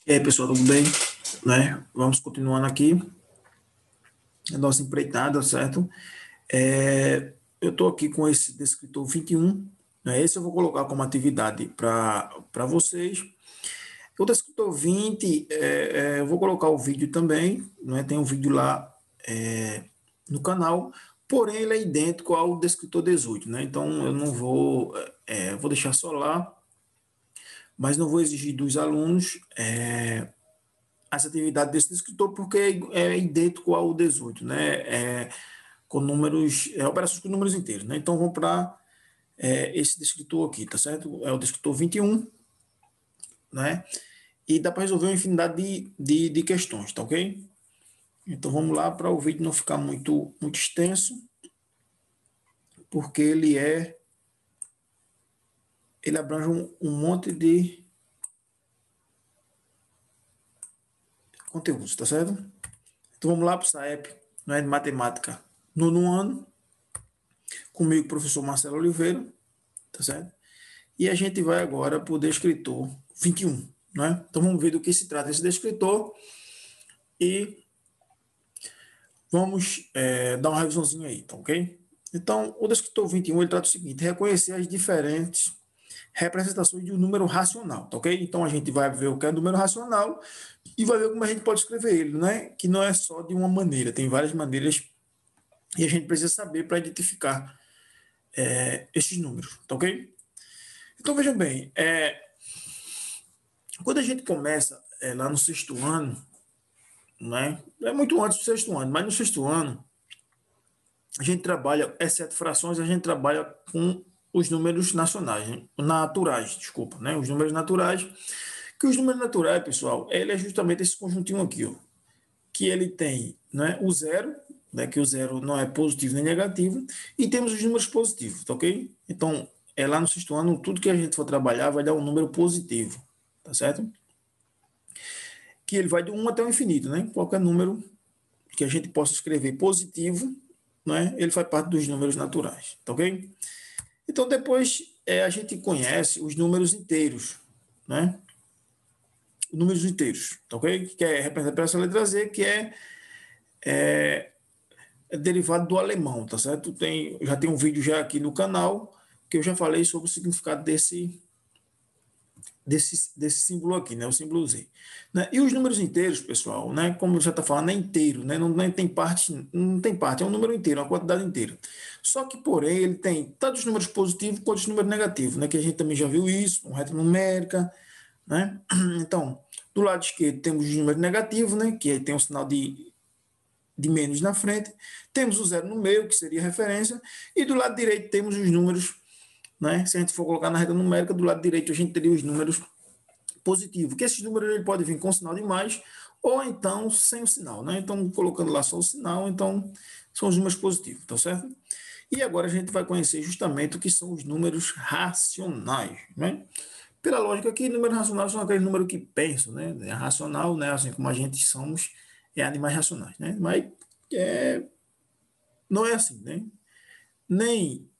E aí, pessoal, tudo bem? Né? Vamos continuando aqui a nossa empreitada, certo? Eu estou aqui com esse descritor 21, né? Esse eu vou colocar como atividade para vocês. O descritor 20, eu vou colocar o vídeo também, né? Tem um vídeo lá no canal, porém ele é idêntico ao descritor 18, né? Então eu não vou, vou deixar só lá, mas não vou exigir dos alunos essa atividade desse escritor porque é idêntico ao 18, né? Com números, operações com números inteiros, né? Então vamos para esse descritor aqui, tá certo? É o descritor 21, né? E dá para resolver uma infinidade de questões, tá ok? Então vamos lá para o vídeo não ficar muito extenso, porque ele abrange um monte de conteúdos, tá certo? Então vamos lá para o SAEP, né, de matemática, nono ano, comigo, professor Marcelo Oliveira, tá certo? E a gente vai agora para o descritor 21, né? Então vamos ver do que se trata esse descritor e vamos dar uma revisãozinha aí, tá ok? Então, o descritor 21 ele trata o seguinte: reconhecer as diferentes representações de um número racional, tá ok? Então a gente vai ver o que é número racional e vai ver como a gente pode escrever ele, né? Que não é só de uma maneira, tem várias maneiras e a gente precisa saber para identificar esses números, tá ok? Então vejam bem, quando a gente começa lá no sexto ano, né? É muito antes do sexto ano, mas no sexto ano a gente trabalha, exceto frações, a gente trabalha com os números nacionais, né? Naturais, desculpa, né? Os números naturais, que os números naturais, pessoal, ele é justamente esse conjuntinho aqui, ó, que ele tem, né, o zero, né, que o zero não é positivo nem negativo, e temos os números positivos, tá ok? Então, lá no sexto ano, tudo que a gente for trabalhar vai dar um número positivo, tá certo? Que ele vai de 1 até o infinito, né? Qualquer número que a gente possa escrever positivo, né, ele faz parte dos números naturais, tá ok? Então, depois a gente conhece os números inteiros, né? Números inteiros, tá ok? Que é representado pela essa letra Z, que é derivado do alemão, tá certo? Já tem um vídeo já aqui no canal que eu já falei sobre o significado desse símbolo aqui, né? O símbolo Z. Né? E os números inteiros, pessoal, né? Como já está falando, é inteiro, né? Não tem parte, não tem parte, é um número inteiro, uma quantidade inteira. Só que, porém, ele tem tanto os números positivos quanto os números negativos, né? Que a gente também já viu isso, uma reta numérica, né? Então, do lado esquerdo temos os números negativos, né? Que tem um sinal de menos na frente. Temos o zero no meio, que seria referência, e do lado direito temos os números, né? Se a gente for colocar na reta numérica, do lado direito a gente teria os números positivos, que esses números ele pode vir com sinal de mais ou então sem o sinal, né? Então, colocando lá só o sinal, então são os números positivos, tá certo? E agora a gente vai conhecer justamente o que são os números racionais, né? Pela lógica que números racionais são aqueles números que pensam, né? É racional, né? Assim como a gente somos, animais racionais, né? Mas é, não é assim, né? Nem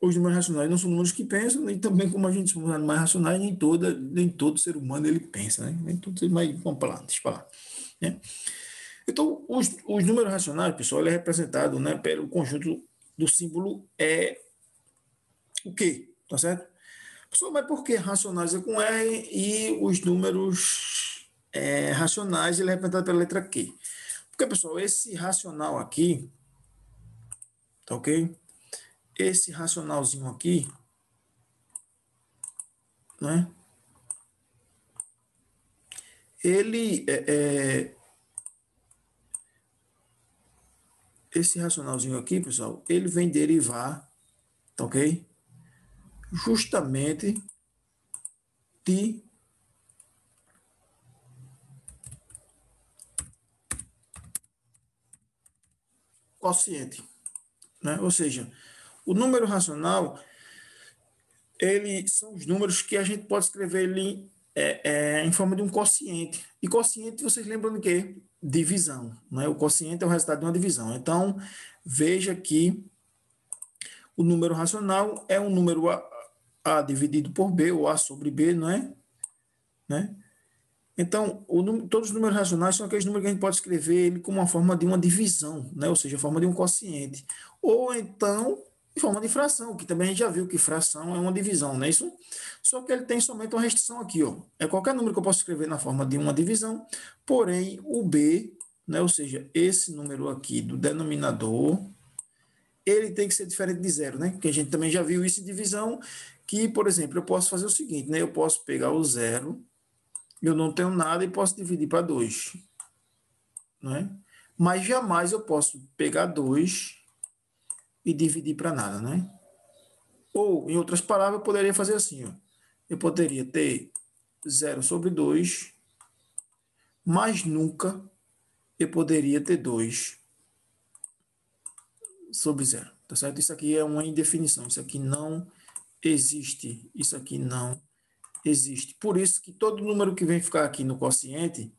os números racionais não são números que pensam, nem também como a gente somos animais racionais, nem todo ser humano ele pensa, né? Nem todo ser, mas vamos para lá, deixa para lá, né? Então, os números racionais, pessoal, ele é representado, né, pelo conjunto do símbolo o quê? Tá certo? Pessoal, mas por que racionais é com R e os números racionais ele é representado pela letra Q? Porque, pessoal, esse racional aqui, tá ok? Esse racionalzinho aqui, né? Ele esse racionalzinho aqui, pessoal, ele vem derivar, tá ok? Justamente de quociente, né? Ou seja, o número racional, ele são os números que a gente pode escrever ele em forma de um quociente. E quociente, vocês lembram de quê? Divisão, né? O quociente é o resultado de uma divisão. Então, veja que o número racional é um número A dividido por B, ou A sobre B, não é? Né? Então, todos os números racionais são aqueles números que a gente pode escrever ele como uma forma de uma divisão, né? Ou seja, a forma de um quociente. Ou então, em forma de fração, que também a gente já viu que fração é uma divisão, não é isso? Só que ele tem somente uma restrição aqui, ó. É qualquer número que eu posso escrever na forma de uma divisão, porém, o b, né? Ou seja, esse número aqui do denominador, ele tem que ser diferente de zero, né? Porque a gente também já viu isso em divisão, que, por exemplo, eu posso fazer o seguinte, né? Eu posso pegar o zero, eu não tenho nada e posso dividir para 2, né? Mas jamais eu posso pegar 2 e dividir para nada, né? Ou, em outras palavras, eu poderia fazer assim, ó. Eu poderia ter 0/2, mas nunca eu poderia ter 2/0, tá certo? Isso aqui é uma indefinição, isso aqui não existe, isso aqui não existe. Por isso que todo número que vem ficar aqui no quociente,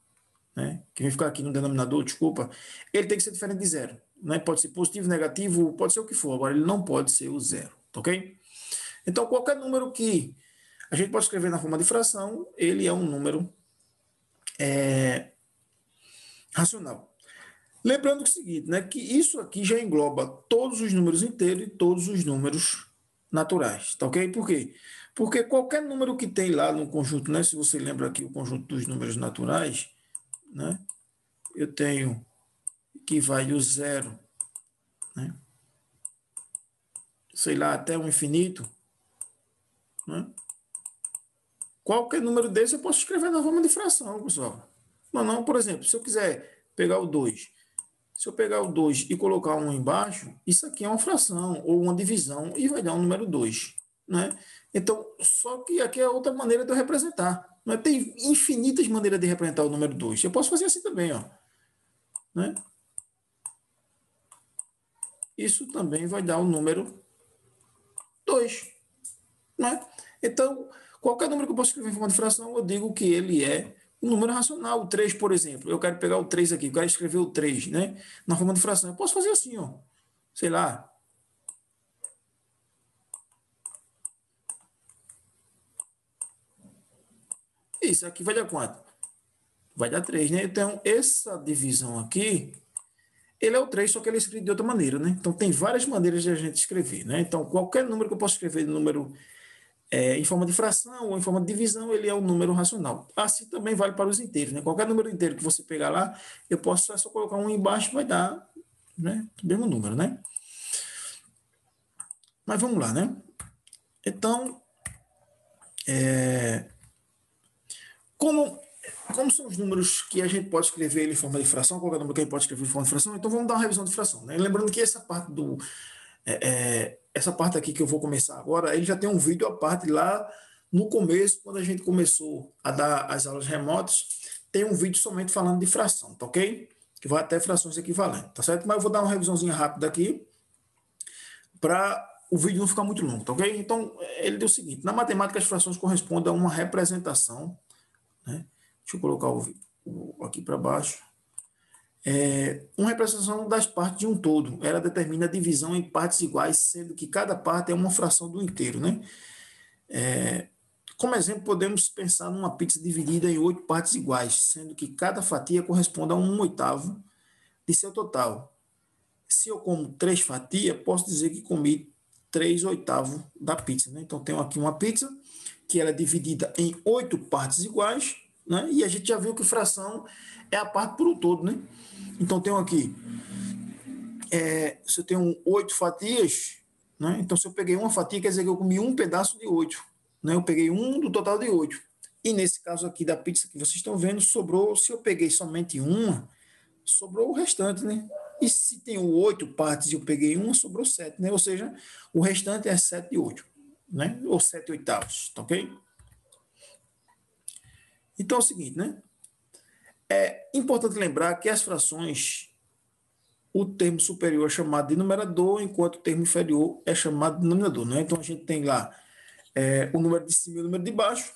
né, que vem ficar aqui no denominador, desculpa, ele tem que ser diferente de zero. Né? Pode ser positivo, negativo, pode ser o que for, agora ele não pode ser o zero, tá ok? Então, qualquer número que a gente pode escrever na forma de fração, ele é um número racional. Lembrando que é o seguinte, né, que isso aqui já engloba todos os números inteiros e todos os números naturais, tá ok? Por quê? Porque qualquer número que tem lá no conjunto, né, se você lembra aqui o conjunto dos números naturais, né, eu tenho que vai do zero, né, sei lá, até o infinito, né? Qualquer número desse eu posso escrever na forma de fração, pessoal. Não, por exemplo, se eu quiser pegar o 2, se eu pegar o 2 e colocar um embaixo, isso aqui é uma fração ou uma divisão e vai dar um número 2, né? Então, só que aqui é outra maneira de eu representar. Né? Tem infinitas maneiras de representar o número 2. Eu posso fazer assim também, ó, né? Isso também vai dar o número 2, né? Então, qualquer número que eu possa escrever em forma de fração, eu digo que ele é um número racional. O 3, por exemplo. Eu quero pegar o 3 aqui, eu quero escrever o 3, né? Na forma de fração. Eu posso fazer assim, ó. Sei lá. Isso aqui vai dar quanto? Vai dar 3, né? Então, essa divisão aqui, ele é o 3, só que ele é escrito de outra maneira, né? Então, tem várias maneiras de a gente escrever, né? Então, qualquer número que eu possa escrever, número em forma de fração ou em forma de divisão, ele é um número racional. Assim também vale para os inteiros, né? Qualquer número inteiro que você pegar lá, eu posso só colocar um embaixo, vai dar, né, o mesmo número, né? Mas vamos lá, né? Então, como, como são os números que a gente pode escrever ele em forma de fração, qualquer número que a gente pode escrever em forma de fração, então vamos dar uma revisão de fração, né? Lembrando que essa parte aqui que eu vou começar agora, ele já tem um vídeo à parte lá no começo, quando a gente começou a dar as aulas remotas, tem um vídeo somente falando de fração, tá ok? Que vai até frações equivalentes, tá certo? Mas eu vou dar uma revisãozinha rápida aqui para o vídeo não ficar muito longo, tá ok? Então, ele diz o seguinte: na matemática, as frações correspondem a uma representação, né? Deixa eu colocar aqui para baixo. Uma representação das partes de um todo. Ela determina a divisão em partes iguais, sendo que cada parte é uma fração do inteiro, né? Como exemplo, podemos pensar numa pizza dividida em 8 partes iguais, sendo que cada fatia corresponde a 1/8 de seu total. Se eu como 3 fatias, posso dizer que comi 3/8 da pizza, né? Então, tenho aqui uma pizza que ela é dividida em 8 partes iguais, né? E a gente já viu que fração é a parte por um todo, né? Então, tenho aqui, se eu tenho 8 fatias, né? Então, se eu peguei uma fatia, quer dizer que eu comi um pedaço de 8, né? Eu peguei um do total de 8. E nesse caso aqui da pizza que vocês estão vendo, sobrou, se eu peguei somente uma, sobrou o restante, né? E se tem 8 partes e eu peguei uma, sobrou 7, né? Ou seja, o restante é 7 de 8, né? Ou 7/8, tá ok? Então é o seguinte, né? É importante lembrar que as frações, o termo superior é chamado de numerador, enquanto o termo inferior é chamado de denominador, né? Então a gente tem lá o número de cima e o número de baixo,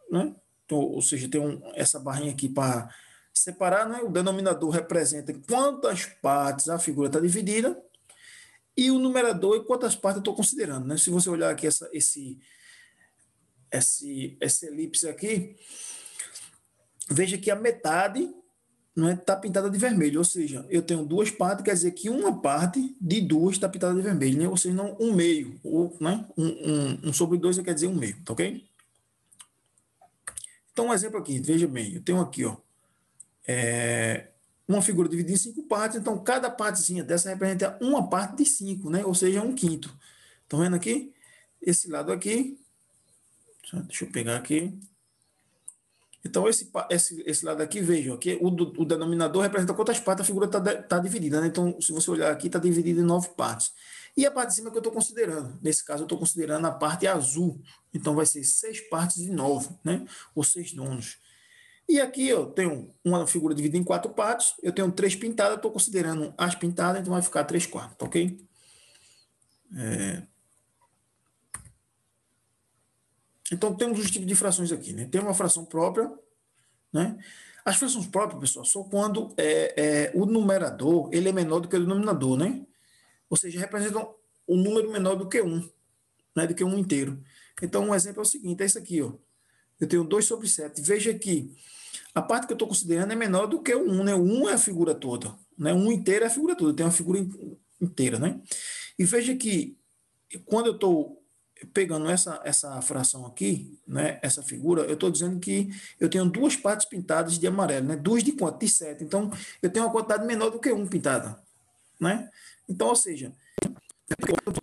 né? Então, ou seja, tem essa barrinha aqui para separar, né? O denominador representa quantas partes a figura está dividida e o numerador e quantas partes eu estou considerando, né? Se você olhar aqui essa elipse aqui, veja que a metade não está pintada de vermelho, ou seja, eu tenho duas partes, quer dizer que uma parte de duas está pintada de vermelho, né? Ou seja, não um meio, ou, né? Um sobre dois quer dizer um meio, tá ok? Então, um exemplo aqui, veja bem, eu tenho aqui, ó, uma figura dividida em 5 partes, então cada partezinha dessa representa uma parte de 5, né? Ou seja, um quinto. Estão vendo aqui? Esse lado aqui, deixa eu pegar aqui. Então, esse lado aqui, vejam, aqui, o denominador representa quantas partes a figura está dividida, né? Então, se você olhar aqui, está dividida em 9 partes. E a parte de cima que eu estou considerando, nesse caso, eu estou considerando a parte azul. Então, vai ser 6 partes de 9, né? Ou 6 nonos. E aqui eu tenho uma figura dividida em 4 partes, eu tenho 3 pintadas, estou considerando as pintadas, então vai ficar 3 quartos, ok? Então, temos os tipos de frações aqui, né? Tem uma fração própria, né? As frações próprias, pessoal, são quando o numerador ele é menor do que o denominador, né? Ou seja, representam um número menor do que 1, né? Do que 1 inteiro. Então, um exemplo é o seguinte, é isso aqui, ó. Eu tenho 2 sobre 7. Veja que a parte que eu estou considerando é menor do que o 1, né? O 1 é a figura toda, né? 1 inteiro é a figura toda, tem uma figura inteira, né? E veja que quando eu estou pegando essa fração aqui, né, essa figura, eu estou dizendo que eu tenho duas partes pintadas de amarelo, né? Duas de quanto? De 7. Então, eu tenho uma quantidade menor do que 1 pintada, né? Então, ou seja, a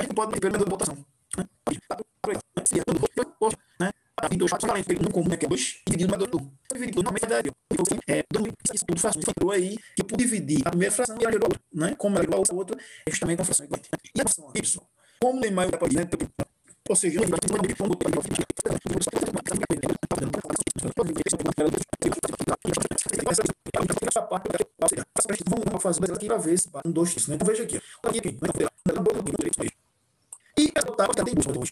gente pode pelo menos votação. Dois no comum, né, que é 2, dividido by 2. Dividido na metade. Tudo fração. Falou aí que eu pude dividir a primeira fração e ela gerou outra, né? Como ela gerou a outra, é justamente uma fração igual. E a fração aqui, pessoal, como tem mais para né? Ou seja, vamos fazer aqui para ver se 1, 2, 3, né? Então veja aqui. Aqui, e essa otávia tem 2.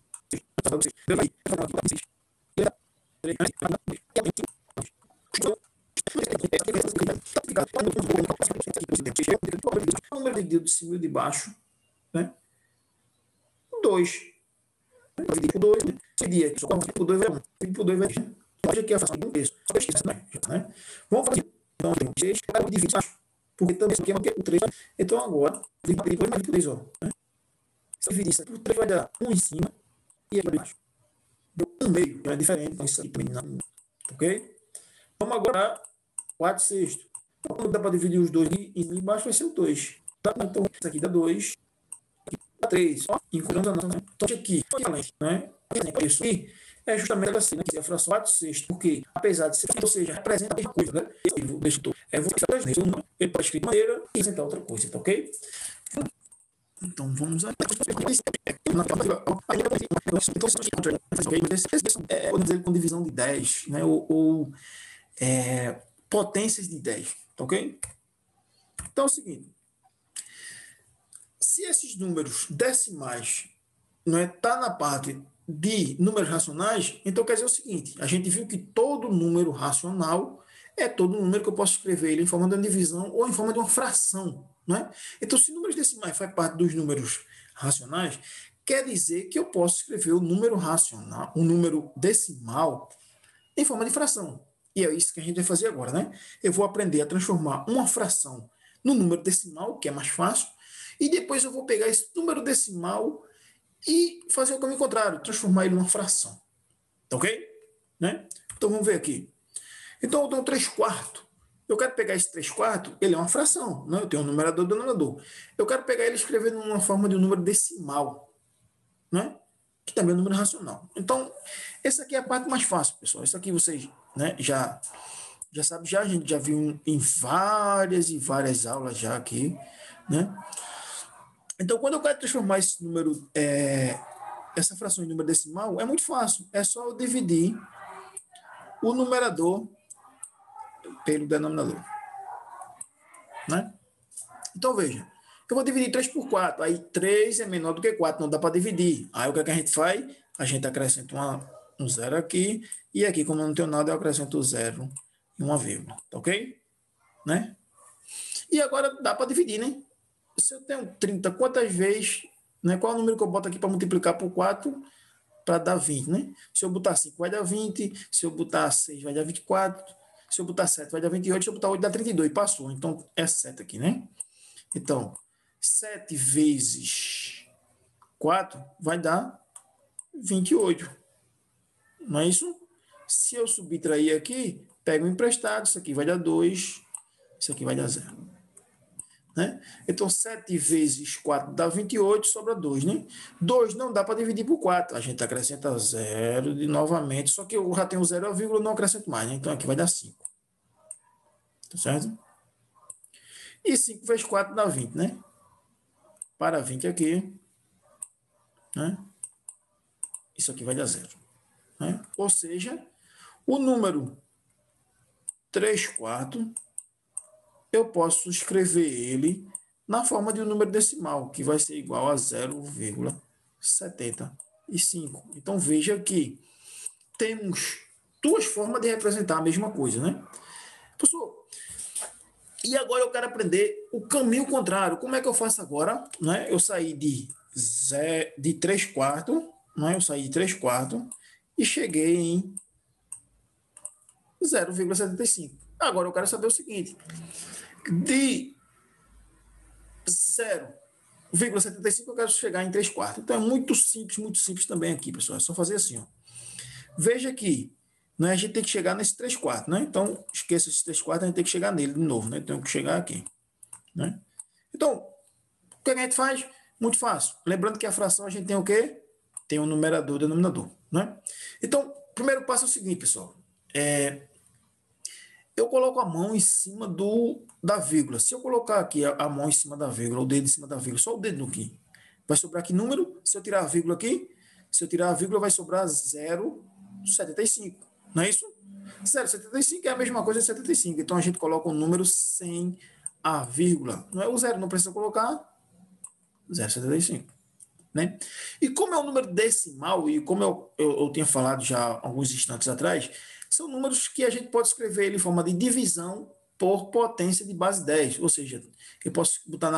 O número de cima e de baixo, né? 2. Dividir por 2, né? Se dia aqui, só por 2 vai 1. Dividir por 2 vai 1. Hoje aqui é a fração de 1 terço. Né? Vamos fazer. Então, tem 6, cada um divide baixo. Porque também isso aqui é o 3. Então, agora, dividir por 3, ó. Né? Se dividir isso aqui por 3, vai dar 1 em cima e aqui embaixo. Deu 1 meio, que é diferente. Então, isso aqui também não. Ok? Vamos agora 4 sextos. Então, quando dá para dividir os dois em cima e embaixo, vai ser o 2. Então, isso aqui dá 2. Aqui dá 3. Encontramos a nossa. Né? Então, aqui, né? Isso aqui é justamente assim, né? Que é a fração 4 sextos. Porque, apesar de ser, ou seja, representa a mesma coisa, né? Deixa eu ele pode escrever de maneira e representar outra coisa, tá ok? Então, vamos aqui. Podemos dizer com divisão de 10, né? Ou potências de 10, tá ok? Então é o seguinte, se esses números decimais não tá na parte de números racionais, então quer dizer o seguinte, a gente viu que todo número racional é todo número que eu posso escrever ele em forma de uma divisão ou em forma de uma fração, não é? Então, se números decimais faz parte dos números racionais, quer dizer que eu posso escrever o número racional, o número decimal, em forma de fração. E é isso que a gente vai fazer agora, né? Eu vou aprender a transformar uma fração no número decimal, que é mais fácil, e depois eu vou pegar esse número decimal e fazer o caminho contrário, transformar ele numa fração. Tá ok? Né? Então vamos ver aqui. Então eu tenho 3 quartos. Eu quero pegar esse 3 quartos, ele é uma fração, né? Eu tenho um numerador e um denominador. Eu quero pegar ele e escrever numa forma de um número decimal, né? Que também é um número racional. Então, essa aqui é a parte mais fácil, pessoal. Isso aqui vocês, né, já sabem, a gente já viu em várias e várias aulas já aqui, né? Então, quando eu quero transformar esse número, essa fração em número decimal, é muito fácil. É só eu dividir o numerador pelo denominador, né? Então, veja, eu vou dividir 3 por 4. Aí 3 é menor do que 4, não dá para dividir. Aí o que, é que a gente faz? a gente acrescenta um zero aqui, e aqui, como eu não tenho nada, eu acrescento o zero e uma vírgula, tá ok? Né? E agora dá para dividir, né? Se eu tenho 30, quantas vezes, né? Qual é o número que eu boto aqui para multiplicar por 4 para dar 20, né? Se eu botar 5 vai dar 20, se eu botar 6 vai dar 24, se eu botar 7 vai dar 28, se eu botar 8 dá 32, passou. Então é 7 aqui, né? Então, 7 vezes 4 vai dar 28, não é isso? Se eu subtrair aqui, pego um emprestado, isso aqui vai dar 2, isso aqui vai dar 0. Né? Então, 7 vezes 4 dá 28, sobra 2, né? 2 não dá para dividir por 4. A gente acrescenta 0 de novamente, só que eu já tenho 0 a vírgula, não acrescento mais, né? Então, aqui vai dar 5. Tá certo? E 5 vezes 4 dá 20, né? Para 20 aqui, né? Isso aqui vai dar 0. Né? Ou seja, o número 3 quartos, eu posso escrever ele na forma de um número decimal, que vai ser igual a 0,75. Então, veja que temos duas formas de representar a mesma coisa, né? Professor, e agora eu quero aprender o caminho contrário. Como é que eu faço agora? Né? Eu saí de 3 quartos, né? Eu saí de 3 quartos e cheguei em 0,75. Agora eu quero saber o seguinte: de 0,75 eu quero chegar em 3 quartos. Então é muito simples também aqui, pessoal. É só fazer assim, ó. Veja que, né, a gente tem que chegar nesse 3 quartos, né? Então, esqueça esse 3 quartos, a gente tem que chegar nele de novo, né? Tem que chegar aqui, né? Então, o que a gente faz? Muito fácil. Lembrando que a fração a gente tem o quê? Tem um numerador e denominador, né? Então, o primeiro passo é o seguinte, pessoal. Eu coloco a mão em cima da vírgula. Se eu colocar aqui a mão em cima da vírgula, o dedo em cima da vírgula, só o dedo aqui, vai sobrar que número? Se eu tirar a vírgula aqui, se eu tirar a vírgula, vai sobrar 0,75. Não é isso? 0,75 é a mesma coisa de 75. Então a gente coloca o número sem a vírgula. Não é o zero, não precisa colocar 0,75. Né? E como é um número decimal, e como eu tinha falado já alguns instantes atrás, são números que a gente pode escrever ele em forma de divisão por potência de base 10. Ou seja, eu posso botar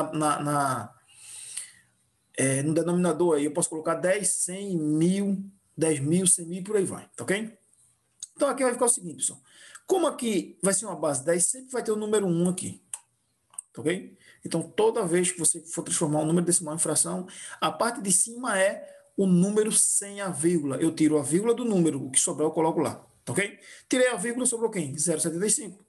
no denominador aí, eu posso colocar 10, 100, 1000, 10.000, 100.000 e por aí vai, tá ok? Então aqui vai ficar o seguinte, pessoal. Como aqui vai ser uma base 10, sempre vai ter o número 1 aqui. Tá ok? Então, toda vez que você for transformar um número decimal em fração, a parte de cima é o número sem a vírgula. Eu tiro a vírgula do número, o que sobrar eu coloco lá. Tá ok? Tirei a vírgula, sobrou quem? 0,75.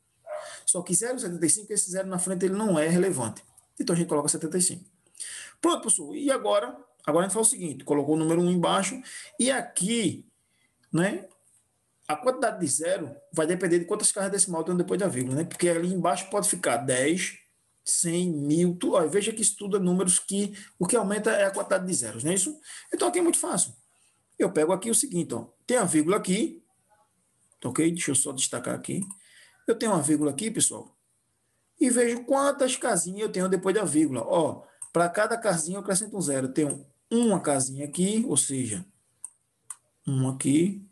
Só que 0,75, esse zero na frente, ele não é relevante. Então, a gente coloca 75. Pronto, pessoal. E agora? Agora a gente faz o seguinte, colocou o número 1 embaixo, e aqui, né, a quantidade de zero vai depender de quantas casas decimal tem depois da vírgula, né? Porque ali embaixo pode ficar 10, 100, 1000. Ó, veja que isso tudo é números que o que aumenta é a quantidade de zeros, não é isso? Então aqui é muito fácil. Eu pego aqui o seguinte, ó, tem a vírgula aqui, ok? Deixa eu só destacar aqui. Eu tenho uma vírgula aqui, pessoal, e vejo quantas casinhas eu tenho depois da vírgula. Ó, para cada casinha eu acrescento um zero. Eu tenho uma casinha aqui, ou seja, uma aqui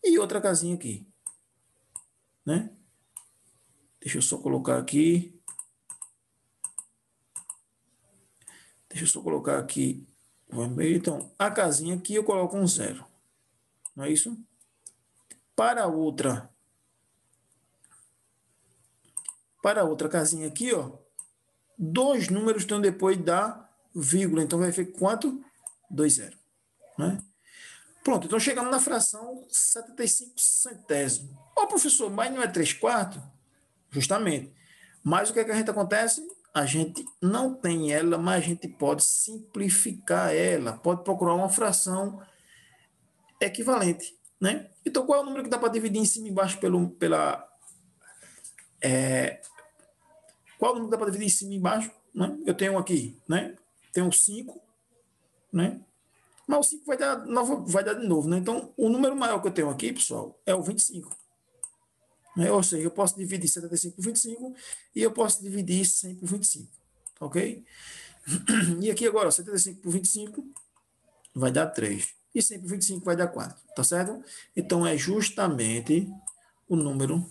e outra casinha aqui, né? Deixa eu só colocar aqui. Deixa eu só colocar aqui o vermelho. Então, a casinha aqui eu coloco um zero. Não é isso? Para a outra casinha aqui, ó, dois números estão depois da vírgula. Então, vai ficar quanto? 2 zero. Né? Pronto, então chegamos na fração 75 centésimos. Ó, professor, mas não é 3 quartos? Justamente. Mas o que é que a gente acontece? A gente não tem ela, mas a gente pode simplificar ela. Pode procurar uma fração equivalente, né? Então, qual é o número que dá para dividir em cima e embaixo qual é o número que dá para dividir em cima e embaixo? Né? Eu tenho aqui, né? Tenho 5, né? Mas o 5 vai dar de novo, né? Então, o número maior que eu tenho aqui, pessoal, é o 25. Né? Ou seja, eu posso dividir 75 por 25 e eu posso dividir 100 por 25. Ok? E aqui agora, 75 por 25 vai dar 3. e 100 por 25 vai dar 4, tá certo? Então, é justamente o número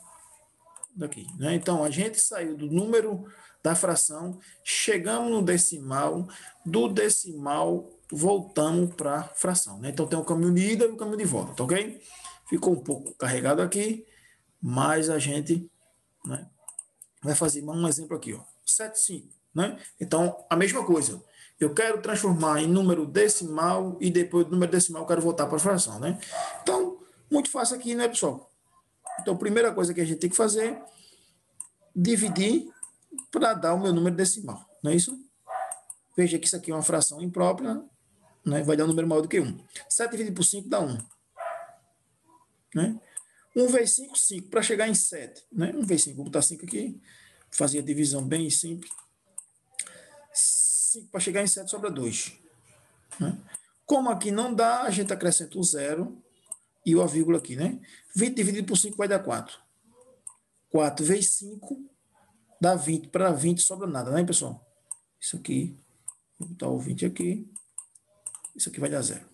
daqui, né? Então, a gente saiu do número da fração, chegamos no decimal, do decimal voltamos para a fração, né? Então, tem o caminho de ida e o caminho de volta, tá ok? Ficou um pouco carregado aqui, mas a gente, né, vai fazer um exemplo aqui, ó, 7,5, né? Então, a mesma coisa. Eu quero transformar em número decimal e depois do número decimal eu quero voltar para a fração, né? Então, muito fácil aqui, né, pessoal? Então, a primeira coisa que a gente tem que fazer, dividir para dar o meu número decimal, não é isso? Veja que isso aqui é uma fração imprópria, né? Vai dar um número maior do que 1. 7 dividido por 5 dá 1. Né? 1 vezes 5, 5. Para chegar em 7. Né? 1 vezes 5, vou botar 5 aqui. Fazer a divisão bem simples. 5 para chegar em 7 sobra 2. Né? Como aqui não dá, a gente acrescenta o 0 e o a vírgula aqui. Né? 20 dividido por 5 vai dar 4. 4 vezes 5 dá 20. Para 20 sobra nada, né, pessoal? Isso aqui, vou botar o 20 aqui. Isso aqui vai dar 0.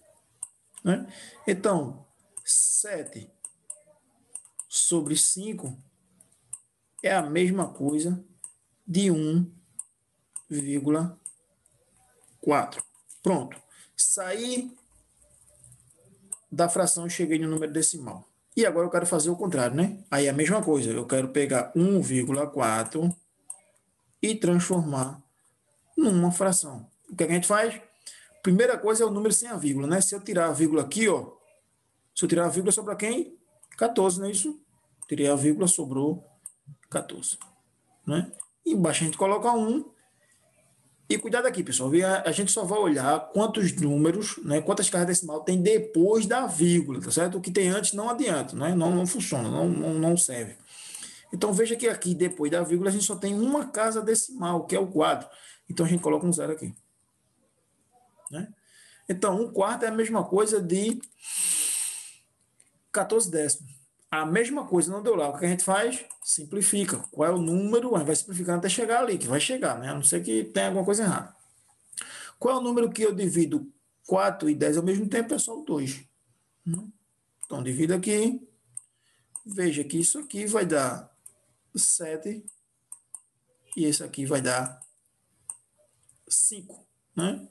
Né? Então, 7 sobre 5 é a mesma coisa de 1,4. Pronto. Saí da fração e cheguei no número decimal. E agora eu quero fazer o contrário, né? Aí é a mesma coisa. Eu quero pegar 1,4 e transformar numa fração. O que a gente faz? Primeira coisa é o número sem a vírgula, né? Se eu tirar a vírgula aqui, ó. Se eu tirar a vírgula, sobra quem? 14, não é isso? Tirei a vírgula, sobrou 14. Né? Embaixo a gente coloca 1. E cuidado aqui, pessoal. A gente só vai olhar quantos números, né, quantas casas decimal tem depois da vírgula, tá certo? O que tem antes não adianta, né? Não funciona, não serve. Então veja que aqui, depois da vírgula, a gente só tem uma casa decimal, que é o quadro. Então a gente coloca um 0 aqui. Né? Então, 1/4 é a mesma coisa de 14 décimos. A mesma coisa não deu lá. O que a gente faz? Simplifica. Qual é o número? A gente vai simplificando até chegar ali, que vai chegar, né? A não ser que tenha alguma coisa errada. Qual é o número que eu divido 4 e 10 ao mesmo tempo? É só o 2. Então, divido aqui. Veja que isso aqui vai dar 7. E esse aqui vai dar 5. Né?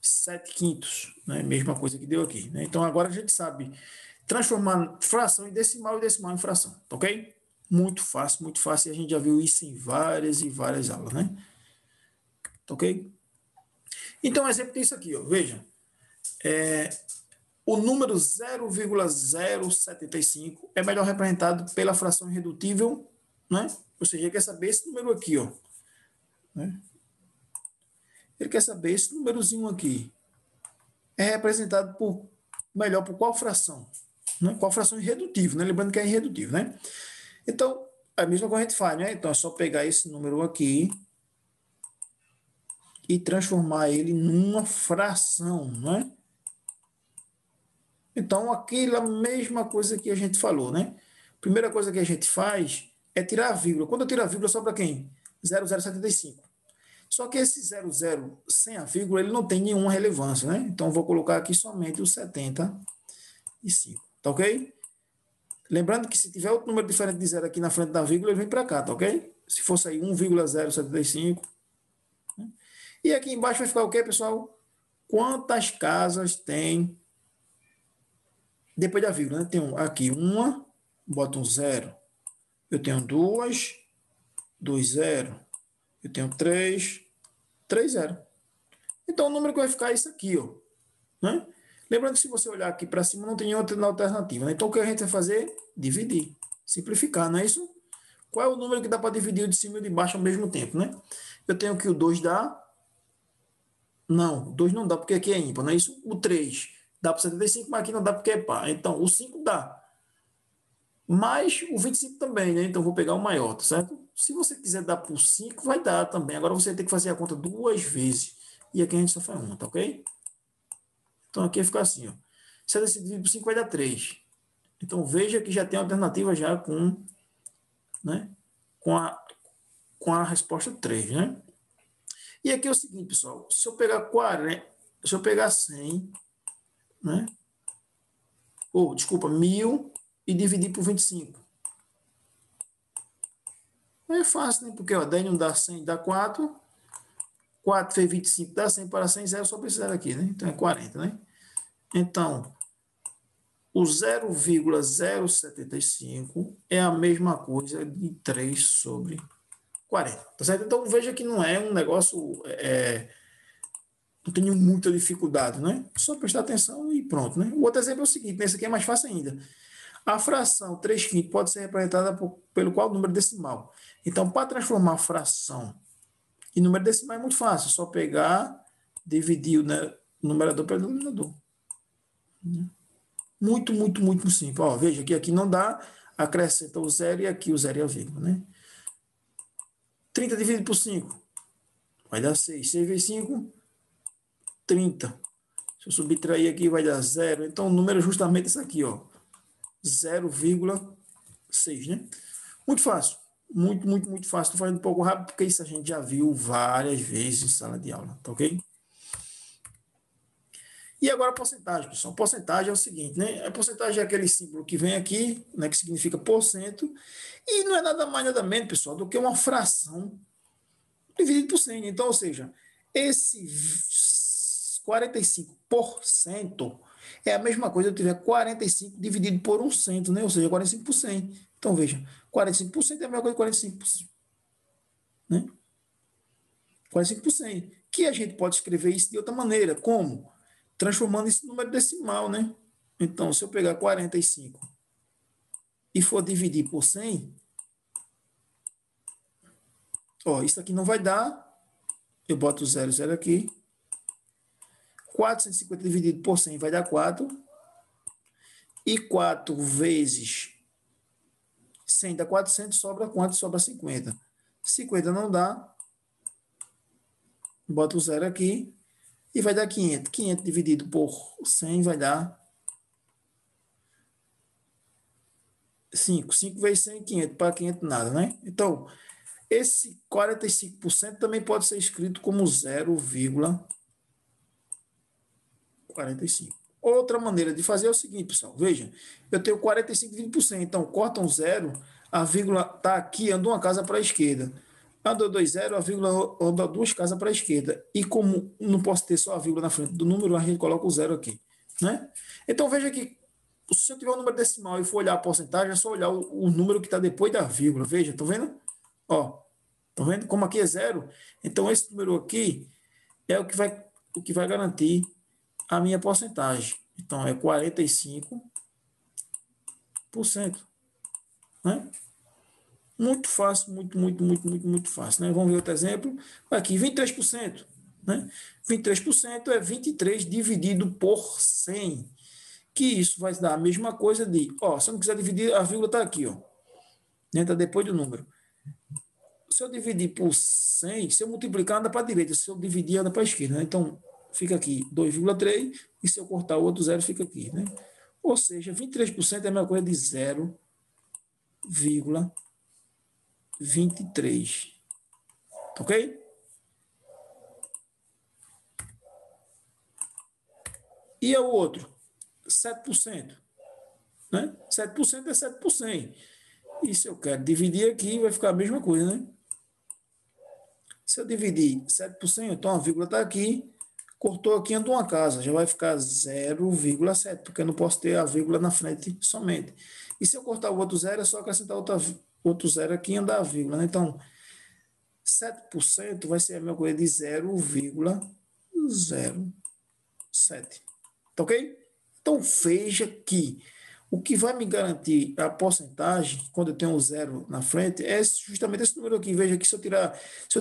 7 quintos. Né? Mesma coisa que deu aqui. Né? Então, agora a gente sabe transformar fração em decimal e decimal em fração. Tá ok? Muito fácil, muito fácil. E a gente já viu isso em várias e várias aulas. Né? Tá ok? Então, exemplo disso aqui. Ó. Veja. O número 0,075 é melhor representado pela fração irredutível, né? Ou seja, ele quer saber esse número aqui, ó. Né? Ele quer saber esse númerozinho aqui. É representado melhor por qual fração? Né? Qual fração irredutível, né? Lembrando que é irredutível, né? Então, a mesma coisa a gente faz, né? Então, é só pegar esse número aqui e transformar ele numa fração, né? Então, aquela mesma coisa que a gente falou, né? Primeira coisa que a gente faz é tirar a vírgula. Quando eu tiro a vírgula, sobra quem? 0,075. Só que esse 00 sem a vírgula, ele não tem nenhuma relevância, né? Então, eu vou colocar aqui somente o 75, tá ok? Lembrando que se tiver outro número diferente de zero aqui na frente da vírgula, ele vem para cá, tá ok? Se fosse aí 1,075. Né? E aqui embaixo vai ficar o quê, pessoal? Quantas casas tem depois da vírgula, né? Tenho aqui uma, boto um 0. Eu tenho 2, 2 0. Eu tenho 3, 3 0. Então o número que vai ficar é isso aqui, ó. Né? Lembrando que se você olhar aqui para cima, não tem outra alternativa. Né? Então o que a gente vai fazer? Dividir. Simplificar, não é isso? Qual é o número que dá para dividir o de cima e o de baixo ao mesmo tempo, né? Eu tenho que o 2 dá. Não, o 2 não dá porque aqui é ímpar, não é isso? O 3 dá para 75, mas aqui não dá porque é par. Então, o 5 dá. Mas o 25 também, né? Então, vou pegar o maior, tá certo? Se você quiser dar por 5, vai dar também. Agora, você tem que fazer a conta duas vezes. E aqui a gente só faz uma, tá ok? Então, aqui fica assim, ó. 7 dividido por 5 vai dar 3. Então, veja que já tem alternativa já né? com, a, com a resposta 3, né? E aqui é o seguinte, pessoal. Se eu pegar 40, se eu pegar 100 né? Ou, desculpa, 1.000 e dividir por 25. É fácil, né? Porque ó, 10 não dá 100, dá 4. 4 vezes 25 dá 100 para 100, zero, só precisar aqui, né? Então é 40, né? Então, o 0,075 é a mesma coisa de 3 sobre 40, tá certo? Então veja que não é um negócio, não tenho muita dificuldade, né? Só prestar atenção e pronto, né? O outro exemplo é o seguinte, nesse aqui é mais fácil ainda. A fração 3 quintos pode ser representada pelo qual número decimal? Então, para transformar a fração em número decimal é muito fácil, é só pegar, dividir o numerador pelo denominador. Muito, muito, muito simples. Ó, veja que aqui não dá, acrescenta o zero e aqui o zero e a vírgula, né? 30 dividido por 5 vai dar 6. 6 vezes 5, 30. Se eu subtrair aqui, vai dar 0. Então, o número é justamente esse aqui, ó. 0,6, né? Muito fácil. Muito, muito, muito fácil. Estou fazendo um pouco rápido, porque isso a gente já viu várias vezes em sala de aula, tá ok? E agora a porcentagem, pessoal. Porcentagem é o seguinte, né? A porcentagem é aquele símbolo que vem aqui, né, que significa porcento, e não é nada mais, nada menos, pessoal, do que uma fração dividido por 100. Então, ou seja, esse 45% é a mesma coisa eu tiver 45 dividido por 100, né? Ou seja, 45 por 100. Então, veja, 45% é a mesma coisa que 45%, né? 45 por 100. Que a gente pode escrever isso de outra maneira. Como? Transformando isso em número decimal, né? Então, se eu pegar 45 e for dividir por 100, ó, isso aqui não vai dar. Eu boto o 0 aqui. 450 dividido por 100 vai dar 4. E 4 vezes 100 dá 400, sobra quanto? Sobra 50. 50 não dá. Bota o 0 aqui. E vai dar 500. 500 dividido por 100 vai dar 5. 5 vezes 100, 500. Para 500 nada, né? Então, esse 45% também pode ser escrito como 0,45. Outra maneira de fazer é o seguinte, pessoal. Veja, eu tenho 45 dividido por 100. Então, corta um zero, a vírgula está aqui, anda uma casa para a esquerda. Andou 2 zero, a vírgula anda duas casas para a esquerda. E como não posso ter só a vírgula na frente do número, a gente coloca o zero aqui, né? Então, veja que se eu tiver um número decimal e for olhar a porcentagem, é só olhar o número que está depois da vírgula. Veja, estão vendo? Ó, estão vendo como aqui é zero? Então, esse número aqui é o que vai garantir a minha porcentagem. Então, é 45%, né? Muito fácil, muito, muito, muito, muito, muito fácil, né? Vamos ver outro exemplo. Aqui, 23%, né? 23% é 23 dividido por 100, que isso vai dar a mesma coisa de, ó, se eu não quiser dividir, a vírgula está aqui, ó, né? Está depois do número. Se eu dividir por 100, se eu multiplicar, anda para a direita, se eu dividir, anda para a esquerda, né? Então, fica aqui 2,3, e se eu cortar o outro zero, fica aqui, né? Ou seja, 23% é a mesma coisa de 0,23. Ok? E o outro? 7%. Né? 7% é 7 por 100. E se eu quero dividir aqui, vai ficar a mesma coisa, né? Se eu dividir 7 por 100, então a vírgula está aqui, cortou aqui andou uma casa, já vai ficar 0,7, porque eu não posso ter a vírgula na frente somente. E se eu cortar o outro zero, é só acrescentar outro zero aqui e andar a vírgula, né? Então, 7% vai ser a mesma coisa de 0,07. Tá ok? Então, veja que o que vai me garantir a porcentagem, quando eu tenho um zero na frente, é justamente esse número aqui. Veja que se eu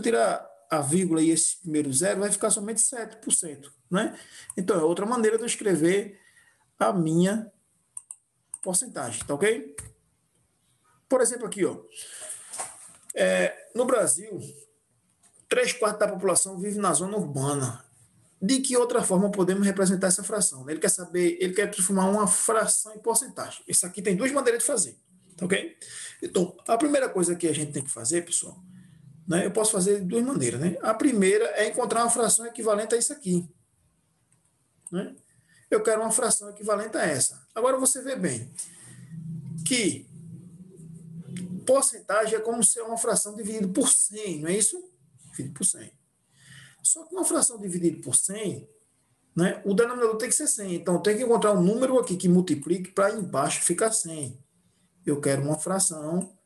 tirar a vírgula e esse primeiro zero, vai ficar somente 7%, né? Então, é outra maneira de eu escrever a minha porcentagem, tá ok? Por exemplo, aqui, ó, no Brasil, 3/4 da população vive na zona urbana. De que outra forma podemos representar essa fração? Ele quer saber, ele quer transformar uma fração em porcentagem. Isso aqui tem duas maneiras de fazer, tá ok? Então, a primeira coisa que a gente tem que fazer, pessoal, né, eu posso fazer de duas maneiras, né? A primeira é encontrar uma fração equivalente a isso aqui, né? eu quero uma fração equivalente a essa. Agora você vê bem que porcentagem é como ser uma fração dividida por 100, não é isso? Dividido por 100. Só que uma fração dividida por 100, né, o denominador tem que ser 100. Então, eu tenho que encontrar um número aqui que multiplique para embaixo ficar 100. Eu quero uma fração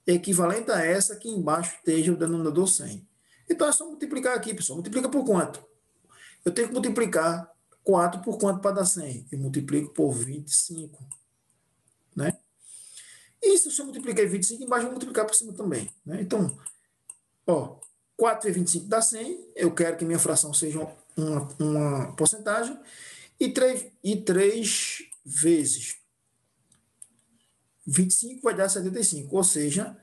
equivalente a essa que embaixo esteja o denominador 100. Então, é só multiplicar aqui, pessoal. Multiplica por quanto? Eu tenho que multiplicar 4 por quanto para dar 100? Eu multiplico por 25. Né? E se eu multiplicar 25, embaixo eu vou multiplicar por cima também. Né? Então, ó, 4 vezes 25 dá 100. Eu quero que minha fração seja uma porcentagem. E 3 vezes 25 vai dar 75. Ou seja,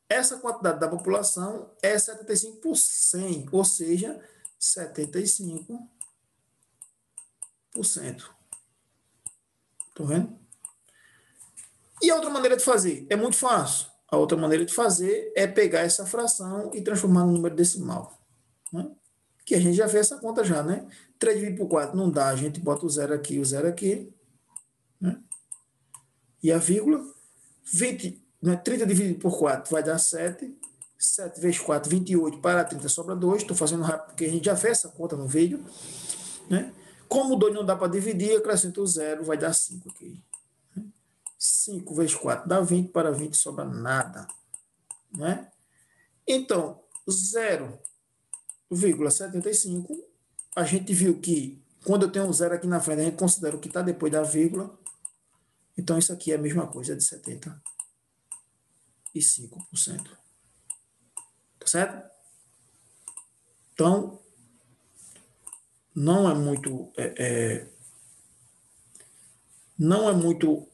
essa quantidade da população é 75 por 100. Ou seja, 75%. Estão vendo? E a outra maneira de fazer? É muito fácil. A outra maneira de fazer é pegar essa fração e transformar no número decimal. Né? Que a gente já fez essa conta já, né? 3 dividido por 4 não dá, a gente bota o zero aqui. Né? E a vírgula. 30 dividido por 4 vai dar 7. 7 vezes 4, 28. Para 30 sobra 2. Estou fazendo rápido porque a gente já fez essa conta no vídeo. Né? Como 2 não dá para dividir, acrescento o zero, vai dar 5 aqui. 5 vezes 4 dá 20, para 20 sobra nada. Né? Então, 0,75, a gente viu que quando eu tenho um zero aqui na frente, a gente considera o que está depois da vírgula. Então, isso aqui é a mesma coisa, é de 75%. Tá certo? Então, não é muito... não é muito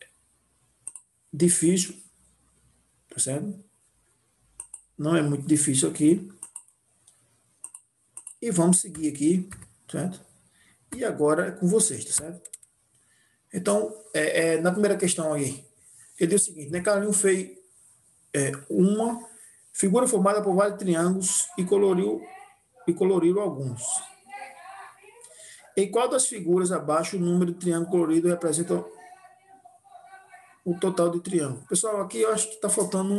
difícil, tá certo? Não é muito difícil aqui. E vamos seguir aqui, certo? E agora é com vocês, tá certo? Então, na primeira questão aí, ele diz o seguinte, né? Carlinhos fez uma figura formada por vários triângulos e coloriu alguns. Em qual das figuras abaixo o número de triângulo colorido representa o total de triângulo? Pessoal, aqui eu acho que está faltando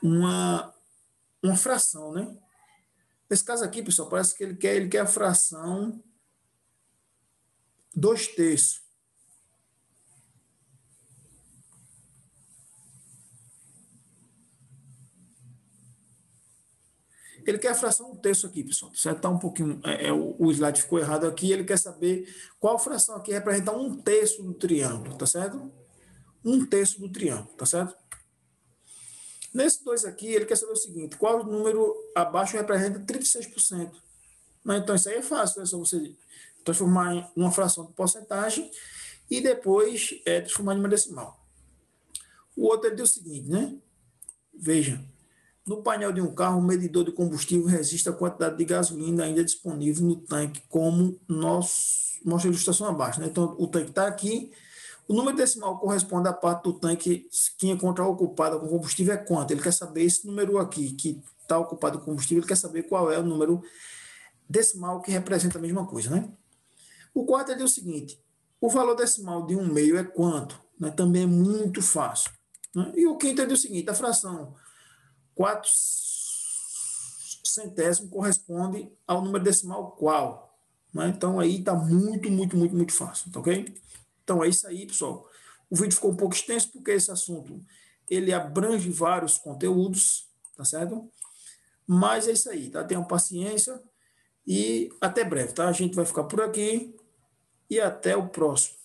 uma fração, né? Nesse caso aqui, pessoal, parece que ele quer a fração 2/3. Ele quer a fração 1/3 aqui, pessoal. Certo? Tá um pouquinho, o slide ficou errado aqui. Ele quer saber qual fração aqui representa 1/3 do triângulo, tá certo? 1/3 do triângulo, tá certo? Nesse 2 aqui, ele quer saber o seguinte, qual número abaixo representa 36%. Mas, então, isso aí é fácil, é só você transformar em uma fração de porcentagem e depois transformar em uma decimal. O outro ele diz o seguinte, né? Veja, no painel de um carro, o medidor de combustível registra a quantidade de gasolina ainda disponível no tanque, como mostra a ilustração abaixo. Né? Então, o tanque está aqui. O número decimal corresponde à parte do tanque que encontra ocupada com combustível é quanto? Ele quer saber esse número aqui, que está ocupado com combustível, ele quer saber qual é o número decimal que representa a mesma coisa. Né? O quarto é o seguinte, o valor decimal de 1/2 é quanto? Né? Também é muito fácil. Né? E o quinto é o seguinte, a fração 4 centésimos corresponde ao número decimal qual. Né? Então, aí está muito fácil, tá ok? Então, é isso aí, pessoal. O vídeo ficou um pouco extenso, porque esse assunto, ele abrange vários conteúdos, tá certo? Mas é isso aí, tá? Tenham paciência e até breve, tá? A gente vai ficar por aqui e até o próximo.